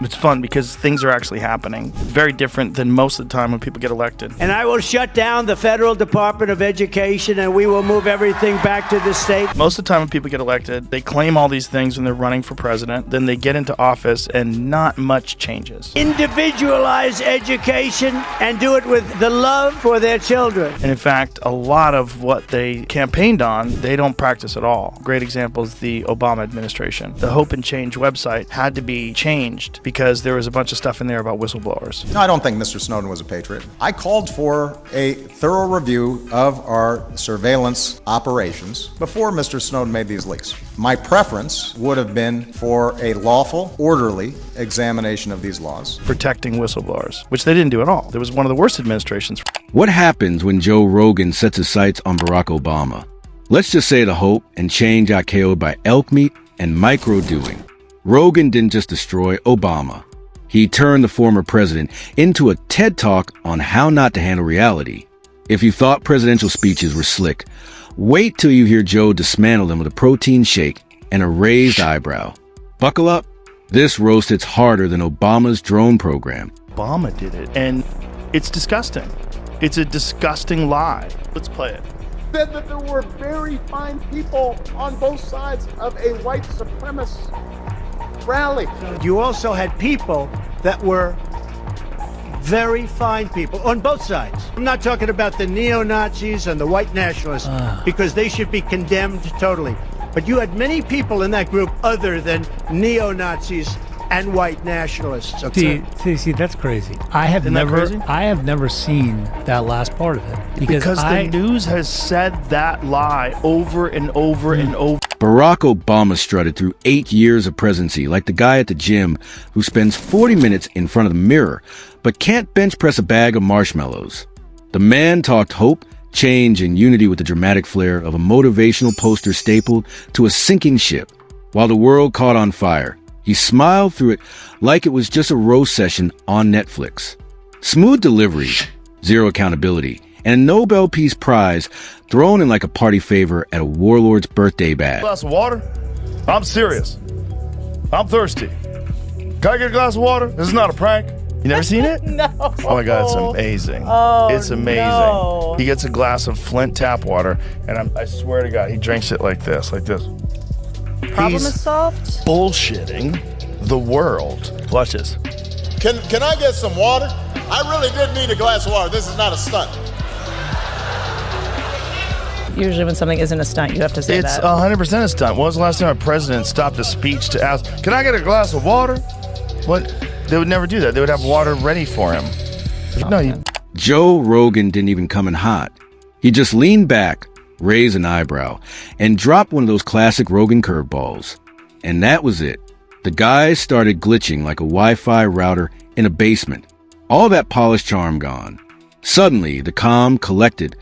It's fun because things are actually happening. Very different than most of the time when people get elected. And I will shut down the federal Department of Education, and we will move everything back to the state. Most of the time when people get elected, they claim all these things when they're running for president. Then they get into office and not much changes. Individualize education and do it with the love for their children. And in fact, a lot of what they campaigned on, they don't practice at all. Great example is the Obama administration. The Hope and Change website had to be changed because there was a bunch of stuff in there about whistleblowers. No, I don't think Mr. Snowden was a patriot. I called for a thorough review of our surveillance operations before Mr. Snowden made these leaks. My preference would have been for a lawful, orderly examination of these laws. Protecting whistleblowers, which they didn't do at all. It was one of the worst administrations. What happens when Joe Rogan sets his sights on Barack Obama? Let's just say the Hope and Change got KO'd by elk meat and micro-doing. Rogan didn't just destroy Obama. He turned the former president into a TED Talk on how not to handle reality. If you thought presidential speeches were slick, wait till you hear Joe dismantle them with a protein shake and a raised eyebrow. Buckle up. This roast hits harder than Obama's drone program. Obama did it, and it's disgusting. It's a disgusting lie. Let's play it. Said that there were very fine people on both sides of a white supremacist rally. You also had people that were very fine people on both sides. I'm not talking about the neo-Nazis and the white nationalists because they should be condemned totally. But you had many people in that group other than neo-Nazis and white nationalists. Okay? See, that's crazy. I have never seen that last part of it because the news has said that lie over and over and over. Barack Obama strutted through 8 years of presidency like the guy at the gym who spends 40 minutes in front of the mirror but can't bench press a bag of marshmallows. The man talked hope, change, and unity with the dramatic flair of a motivational poster stapled to a sinking ship. While the world caught on fire, he smiled through it like it was just a roast session on Netflix. Smooth delivery, zero accountability, and a Nobel Peace Prize thrown in like a party favor at a warlord's birthday bash. Glass of water? I'm serious. I'm thirsty. Can I get a glass of water? This is not a prank. You never seen it? No. Oh my God, it's amazing. Oh, it's amazing. No. He gets a glass of Flint tap water, and I swear to God, he drinks it like this. Problem is solved? Bullshitting the world. Watch this. Can I get some water? I really did need a glass of water. This is not a stunt. Usually when something isn't a stunt, you have to say It's that. 100% a stunt. When was the last time a president stopped a speech to ask, can I get a glass of water? What? They would never do that. They would have water ready for him. Joe Rogan didn't even come in hot. He just leaned back, raised an eyebrow, and dropped one of those classic Rogan curveballs. And that was it. The guy started glitching like a Wi-Fi router in a basement. All that polished charm gone. Suddenly, the calm, collected,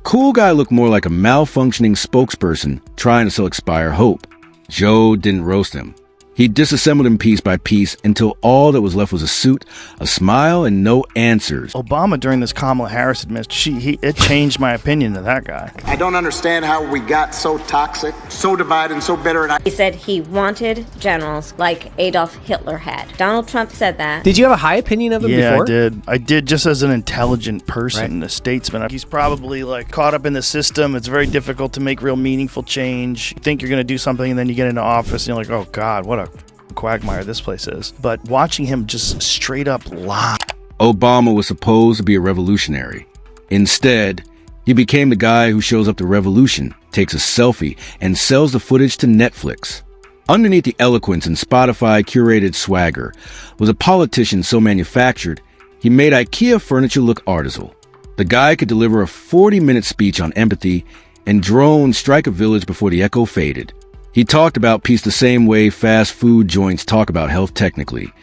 cool guy looked more like a malfunctioning spokesperson trying to sell Expire Hope. Joe didn't roast him. He disassembled him piece by piece until all that was left was a suit, a smile, and no answers. Obama, during this Kamala Harris administration, it changed my opinion of that guy. I don't understand how we got so toxic, so divided, and so bitter. He said he wanted generals like Adolf Hitler had. Donald Trump said that. Did you have a high opinion of him before? Yeah, I did. I did, just as an intelligent person, a statesman. He's probably caught up in the system. It's very difficult to make real meaningful change. You think you're going to do something, and then you get into office, and you're like, oh God, what a quagmire this place is. But watching him just straight up lie. Obama was supposed to be a revolutionary. Instead, he became the guy who shows up to Revolution, takes a selfie, and sells the footage to Netflix. Underneath the eloquence and Spotify-curated swagger was a politician so manufactured, he made IKEA furniture look artisanal. The guy could deliver a 40-minute speech on empathy and drones strike a village before the echo faded. He talked about peace the same way fast food joints talk about health technically,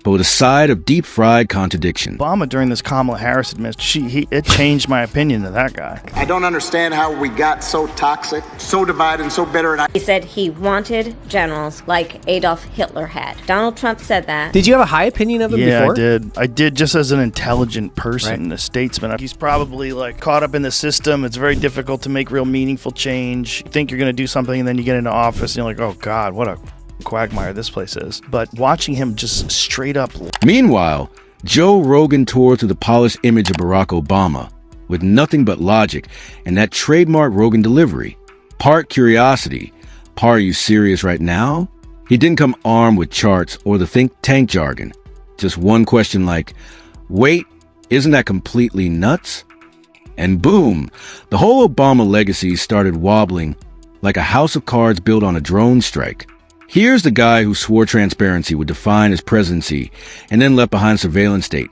but with a side of deep-fried contradiction. Obama, during this Kamala Harris administration, it changed my opinion of that guy. I don't understand how we got so toxic, so divided, and so bitter. He said he wanted generals like Adolf Hitler had. Donald Trump said that. Did you have a high opinion of him before? Yeah, I did. I did, just as an intelligent person, a statesman. He's probably caught up in the system. It's very difficult to make real meaningful change. You think you're going to do something, and then you get into office, and you're like, oh God, what a quagmire this place is. But watching him just straight up. Meanwhile, Joe Rogan tore through the polished image of Barack Obama with nothing but logic and that trademark Rogan delivery. Part curiosity, part are you serious right now? He didn't come armed with charts or the think tank jargon. Just one question like, wait, isn't that completely nuts? And boom, the whole Obama legacy started wobbling like a house of cards built on a drone strike. Here's the guy who swore transparency would define his presidency and then left behind a surveillance state.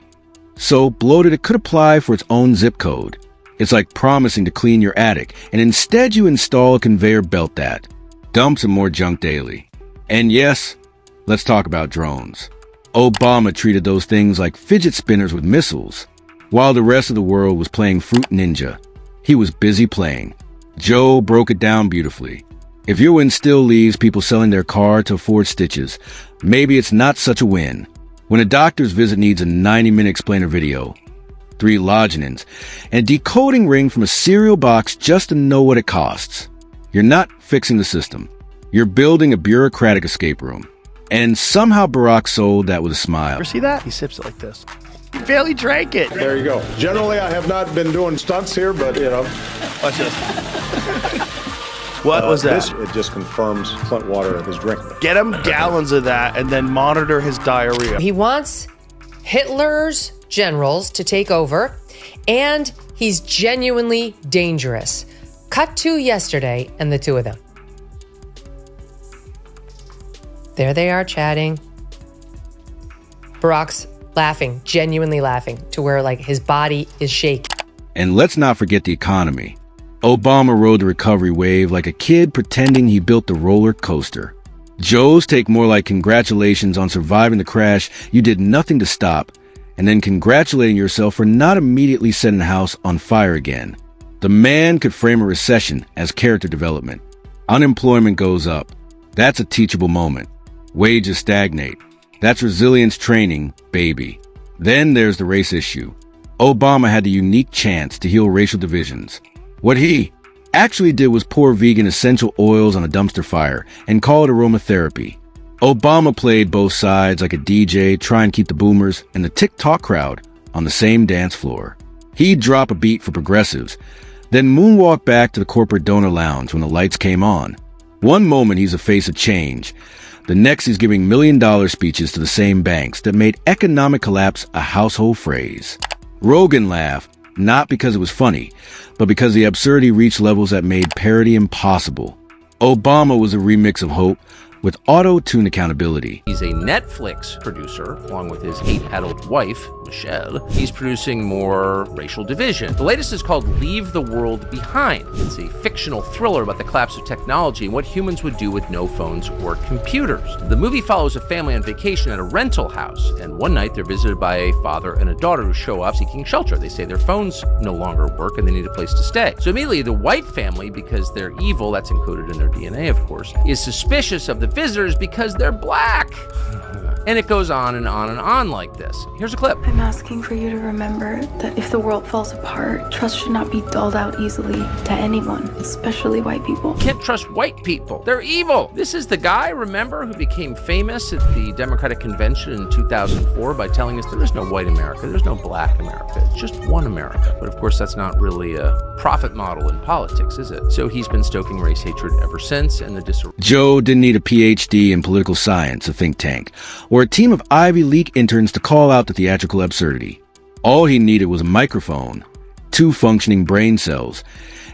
So bloated it could apply for its own zip code. It's like promising to clean your attic, and instead you install a conveyor belt that dumps some more junk daily. And yes, let's talk about drones. Obama treated those things like fidget spinners with missiles. While the rest of the world was playing Fruit Ninja, he was busy playing. Joe broke it down beautifully. If your win still leaves people selling their car to afford stitches, maybe it's not such a win. When a doctor's visit needs a 90-minute explainer video, 3 logenins, and a decoding ring from a cereal box just to know what it costs, you're not fixing the system. You're building a bureaucratic escape room. And somehow Barack sold that with a smile. Ever see that? He sips it like this. He barely drank it. There you go. Generally, I have not been doing stunts here, but, you know. Watch this. What was that? It just confirms Flint water is drinkable. Get him gallons of that and then monitor his diarrhea. He wants Hitler's generals to take over, and he's genuinely dangerous. Cut to yesterday and the two of them. There they are chatting. Barack's laughing, genuinely laughing, to where like his body is shaking. And let's not forget the economy. Obama rode the recovery wave like a kid pretending he built the roller coaster. Joe's take more like congratulations on surviving the crash you did nothing to stop, and then congratulating yourself for not immediately setting the house on fire again. The man could frame a recession as character development. Unemployment goes up. That's a teachable moment. Wages stagnate. That's resilience training, baby. Then there's the race issue. Obama had the unique chance to heal racial divisions. What he actually did was pour vegan essential oils on a dumpster fire and call it aromatherapy. Obama played both sides like a DJ trying to keep the boomers and the TikTok crowd on the same dance floor. He'd drop a beat for progressives, then moonwalk back to the corporate donor lounge when the lights came on. One moment he's a face of change. The next he's giving million-dollar speeches to the same banks that made economic collapse a household phrase. Rogan laughed, not because it was funny, but because the absurdity reached levels that made parody impossible. Obama was a remix of hope with auto-tune accountability. He's a Netflix producer, along with his 8-adult wife, Michelle. He's producing more racial division. The latest is called Leave the World Behind. It's a fictional thriller about the collapse of technology and what humans would do with no phones or computers. The movie follows a family on vacation at a rental house, and one night they're visited by a father and a daughter who show up seeking shelter. They say their phones no longer work and they need a place to stay. So immediately the white family, because they're evil, that's included in their DNA of course, is suspicious of the visitors because they're black. And it goes on and on and on like this. Here's a clip. I'm asking for you to remember that if the world falls apart, trust should not be doled out easily to anyone, especially white people. Can't trust white people. They're evil. This is the guy, remember, who became famous at the Democratic Convention in 2004 by telling us there is no white America, there's no black America, it's just one America. But of course, that's not really a profit model in politics, is it? So he's been stoking race hatred ever since, and the disarray. Joe didn't need a PhD in political science, a think tank, or a team of Ivy League interns to call out the theatrical absurdity. All he needed was a microphone, 2 functioning brain cells,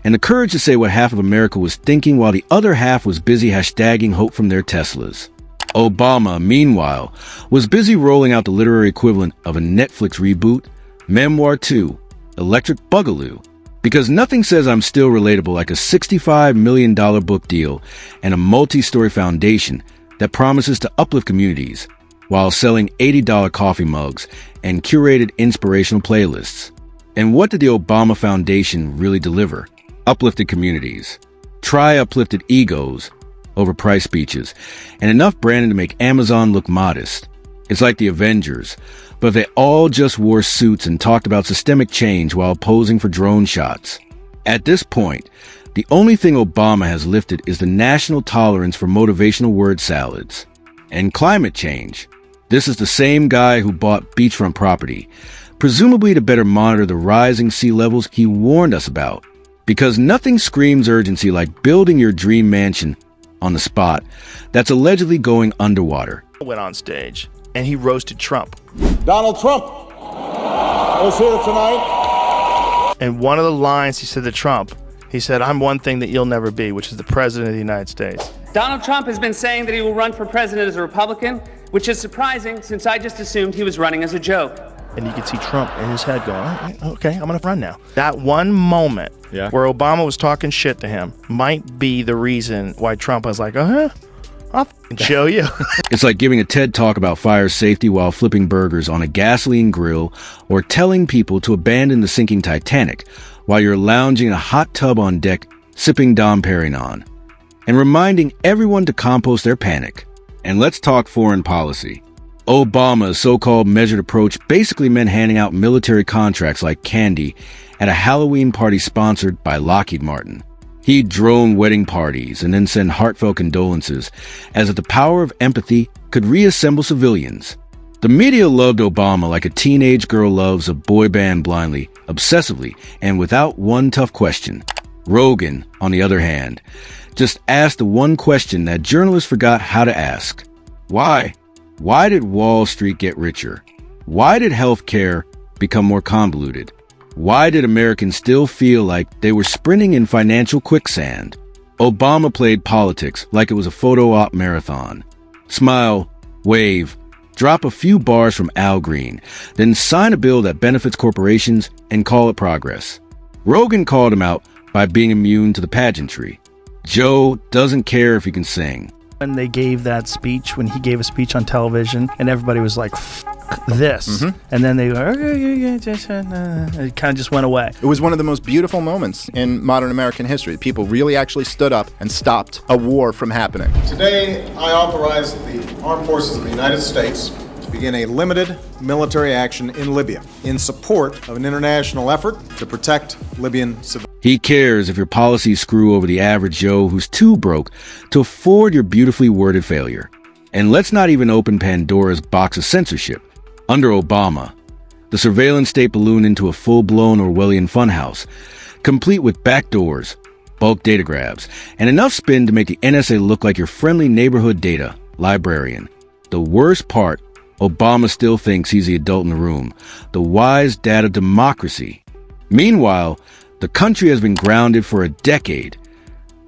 and the courage to say what half of America was thinking while the other half was busy hashtagging hope from their Teslas. Obama, meanwhile, was busy rolling out the literary equivalent of a Netflix reboot, Memoir 2, Electric Boogaloo, because nothing says I'm still relatable like a $65 million book deal and a multi-story foundation that promises to uplift communities while selling $80 coffee mugs and curated inspirational playlists. And what did the Obama Foundation really deliver? Uplifted communities. Try uplifted egos over price speeches, and enough branding to make Amazon look modest. It's like the Avengers, but if they all just wore suits and talked about systemic change while posing for drone shots. At this point, the The only thing Obama has lifted is the national tolerance for motivational word salads. And climate change. This is the same guy who bought beachfront property, presumably to better monitor the rising sea levels he warned us about. Because nothing screams urgency like building your dream mansion on the spot that's allegedly going underwater. Went on stage and he roasted Trump. Donald Trump is here tonight. And one of the lines he said to Trump, he said, "I'm one thing that you'll never be," which is the president of the United States. Donald Trump has been saying that he will run for president as a Republican, which is surprising since I just assumed he was running as a joke. And you could see Trump in his head going, okay, I'm going to run now. That one moment where Obama was talking shit to him might be the reason why Trump was like, I'll show you. It's like giving a TED talk about fire safety while flipping burgers on a gasoline grill, or telling people to abandon the sinking Titanic while you're lounging in a hot tub on deck sipping Dom Perignon, and reminding everyone to compost their panic. And let's talk foreign policy. Obama's so-called measured approach basically meant handing out military contracts like candy at a Halloween party sponsored by Lockheed Martin. He'd drone wedding parties and then send heartfelt condolences, as if the power of empathy could reassemble civilians. The media loved Obama like a teenage girl loves a boy band blindly, obsessively, and without one tough question. Rogan, on the other hand, just asked the one question that journalists forgot how to ask. Why? Why did Wall Street get richer? Why did healthcare become more convoluted? Why did Americans still feel like they were sprinting in financial quicksand? Obama played politics like it was a photo op marathon. Smile, wave, drop a few bars from Al Green, then sign a bill that benefits corporations and call it progress. Rogan called him out by being immune to the pageantry. Joe doesn't care if he can sing. When they gave that speech, when he gave a speech on television, and everybody was like, "F this," and then they go, it kind of just went away. It was one of the most beautiful moments in modern American history. People really actually stood up and stopped a war from happening. Today, I authorize the Armed Forces of the United States to begin a limited military action in Libya in support of an international effort to protect Libyan civilians. He cares if your policies screw over the average Joe who's too broke to afford your beautifully worded failure. And let's not even open Pandora's box of censorship. Under Obama, the surveillance state ballooned into a full-blown Orwellian funhouse, complete with backdoors, bulk data grabs, and enough spin to make the NSA look like your friendly neighborhood data librarian. The worst part, Obama still thinks he's the adult in the room, the wise dad of democracy. Meanwhile, the country has been grounded for a decade,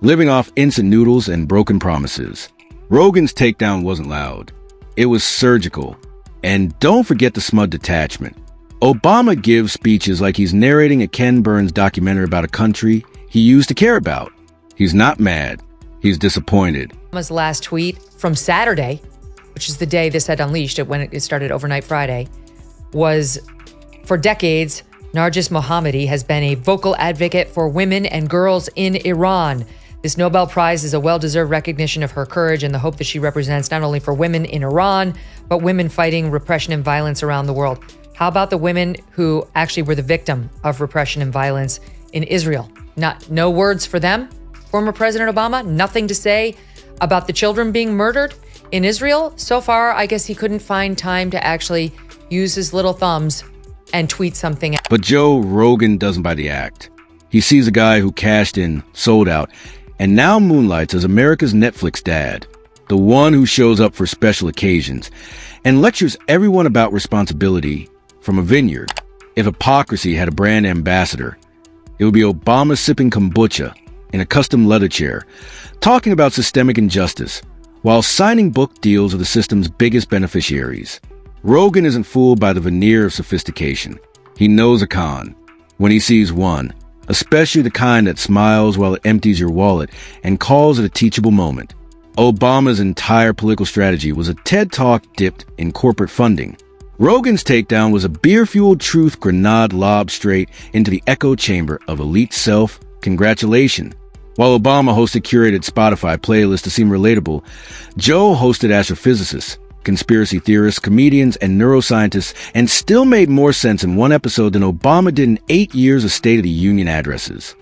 living off instant noodles and broken promises. Rogan's takedown wasn't loud. It was surgical. And don't forget the smug detachment. Obama gives speeches like he's narrating a Ken Burns documentary about a country he used to care about. He's not mad. He's disappointed. Obama's last tweet from Saturday, which is the day this had unleashed, when it started overnight Friday, was, "For decades, Narges Mohammadi has been a vocal advocate for women and girls in Iran. This Nobel Prize is a well-deserved recognition of her courage and the hope that she represents not only for women in Iran, but women fighting repression and violence around the world." How about the women who actually were the victim of repression and violence in Israel? No words for them, former President Obama? Nothing to say about the children being murdered in Israel? So far, I guess he couldn't find time to actually use his little thumbs and tweet something. But Joe Rogan doesn't buy the act. He sees a guy who cashed in, sold out, and now moonlights as America's Netflix dad, the one who shows up for special occasions, and lectures everyone about responsibility from a vineyard. If hypocrisy had a brand ambassador, it would be Obama sipping kombucha in a custom leather chair, talking about systemic injustice, while signing book deals with the system's biggest beneficiaries. Rogan isn't fooled by the veneer of sophistication. He knows a con when he sees one, especially the kind that smiles while it empties your wallet and calls it a teachable moment. Obama's entire political strategy was a TED Talk dipped in corporate funding. Rogan's takedown was a beer-fueled truth grenade lobbed straight into the echo chamber of elite self-congratulation. While Obama hosted curated Spotify playlists to seem relatable, Joe hosted astrophysicists, conspiracy theorists, comedians, and neuroscientists, and still made more sense in one episode than Obama did in 8 years of State of the Union addresses.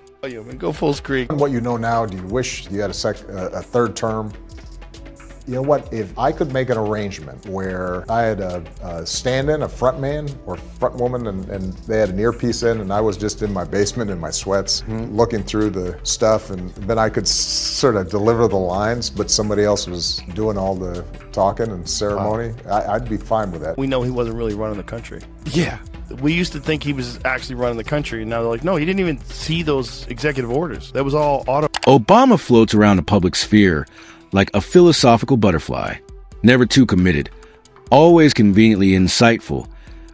Go full screen. What you know now, do you wish you had a third term? You know what, if I could make an arrangement where I had a stand-in, a front man or front woman, and they had an earpiece in, and I was just in my basement in my sweats looking through the stuff, and then I could sort of deliver the lines, but somebody else was doing all the talking and ceremony, I'd be fine with that. We know he wasn't really running the country. Yeah. We used to think he was actually running the country, and now they're like, no, he didn't even see those executive orders. That was all auto. Obama floats around the public sphere like a philosophical butterfly, never too committed, always conveniently insightful,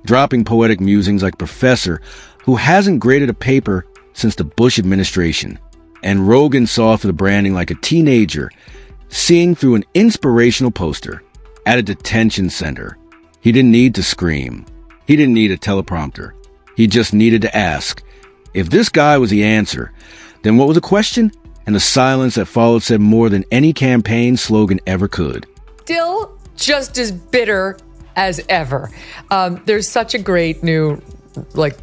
dropping poetic musings like a professor who hasn't graded a paper since the Bush administration. And Rogan saw through the branding like a teenager, seeing through an inspirational poster at a detention center. He didn't need to scream. He didn't need a teleprompter. He just needed to ask. If this guy was the answer, then what was the question? And the silence that followed said more than any campaign slogan ever could. Still just as bitter as ever. There's such a great new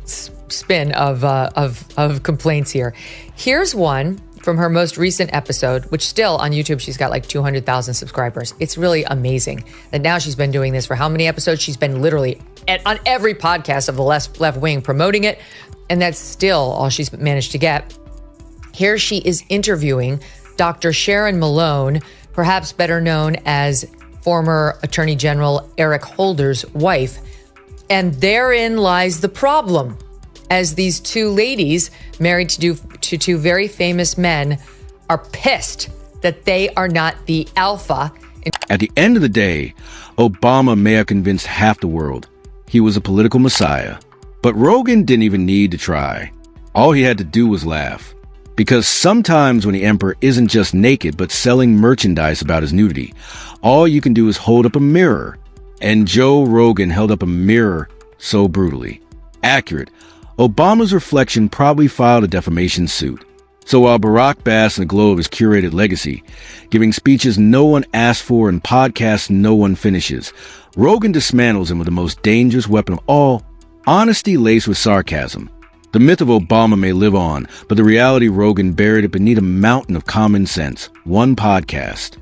spin of complaints here. Here's one from her most recent episode, which still on YouTube, she's got like 200,000 subscribers. It's really amazing that now she's been doing this for how many episodes? She's been literally on every podcast of the left wing promoting it. And that's still all she's managed to get. Here she is interviewing Dr. Sharon Malone, perhaps better known as former Attorney General Eric Holder's wife. And therein lies the problem, as these two ladies married to two very famous men are pissed that they are not the alpha. At the end of the day, Obama may have convinced half the world he was a political messiah. But Rogan didn't even need to try. All he had to do was laugh. Because sometimes when the emperor isn't just naked but selling merchandise about his nudity, all you can do is hold up a mirror. And Joe Rogan held up a mirror so brutally. Accurate. Obama's reflection probably filed a defamation suit. So while Barack basks in the glow of his curated legacy, giving speeches no one asked for and podcasts no one finishes, Rogan dismantles him with the most dangerous weapon of all, honesty laced with sarcasm. The myth of Obama may live on, but the reality Rogan buried it beneath a mountain of common sense. One podcast.